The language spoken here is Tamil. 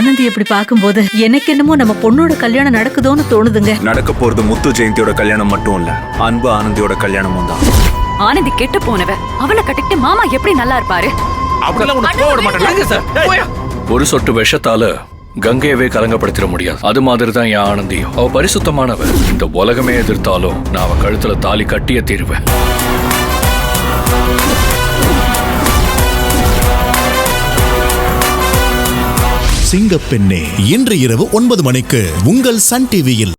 ஆனந்தி இப்படி பாக்கும்போது எனக்கு என்னமோ நம்ம பொண்ணோட கல்யாணம் நடக்குதோன்னு தோணுதுங்க. நடக்க போறது முத்து ஜெயந்தியோட கல்யாணம் மட்டும் இல்ல, அன்பு ஆனந்தியோட கல்யாணமும் தான். ஆனந்தி கெட்டு போனவ, அவளை கட்டிட்டு மாமா எப்படி நல்லா இருப்பாரு? ஒரு சொட்டு விஷத்தால கங்கையவே கலங்கப்படுத்திட முடியாது. அது மாதிரி தான் என் ஆனந்தியும். அவ பரிசுத்தமானவ. இந்த உலகமே எதிர்த்தாலும் நான் அவ கழுத்துல தாலி கட்டியே தீருவேன். சிங்கப்பெண்ணே இன்று இரவு 9 மணிக்கு உங்கள் சன் டிவியில்.